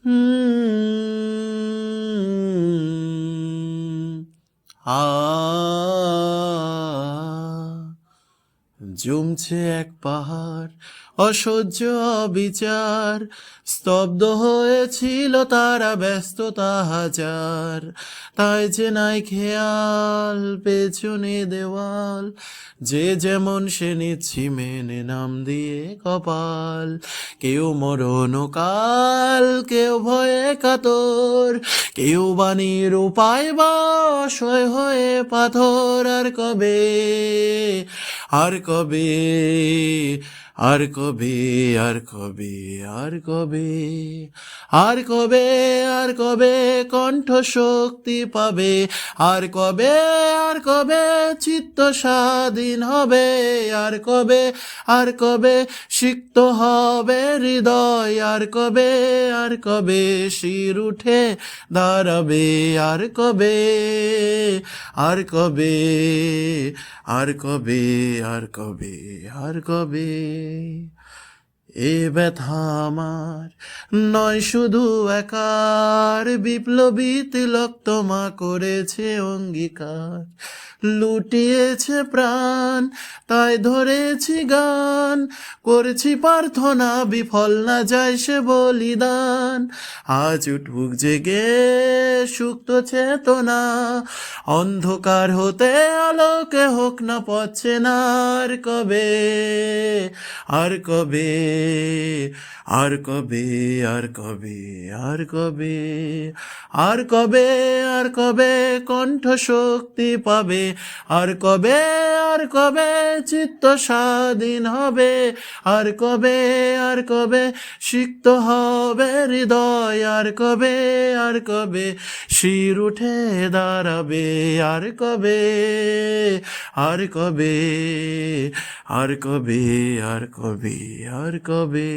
আ জমছে এক পাহাড় অসহ্য বিচার, স্তব্ধ হয়েছিল তারা ব্যস্ততা হাজার। তাই যে নাই খেয়াল পেছনে দেওয়াল, যে যেমন সে নিচ্ছি মেনে নাম দিয়ে কপাল। কেউ মরণ কাল, কেউ ভয়ে কাতর, কেউ বাণীর উপায় বা অসহায় হয়ে পাথর। আর কবে, আর কবে, আর কবে, আর কবে, আর কবে, আর কবে, আর কবে কণ্ঠ শক্তি পাবে? আর কবে, আর কবে চিত্ত স্বাধীন হবে? আর কবে, আর কবে সিক্ত হবে হৃদয়? আর কবে, আর কবে শির উঠে দাঁড়াবে? আর কবে, আর কবে, আর কবে, আর কবে, আর কবে? এ ব্যথা আমার নয় শুধু একার, বিপ্লবী তিলক তোমা করেছে অঙ্গীকার। লুটিয়েছে প্রাণ, তাই ধরেছি গান, করছি প্রার্থনা বিফল না যায় সে বলিদান। আজ উঠুক জেগে সুপ্ত চেতনা, অন্ধকার হতে আলোকে হোক না পথে না। আর কবে, আর কবে, আর কবে, আর কবে, আর কবে, আর কবে, আর কবে কণ্ঠ শক্তি পাবে? আর কবে, আর কবে চিত্ত স্বাধীন হবে? আর কবে, আর কবে সিক্ত হবে হৃদয়? আর কবে, আর কবে শির উঠে দাঁড়াবে? আর কবে, আর কবে, আর কবে, আর কবে, আর কবে?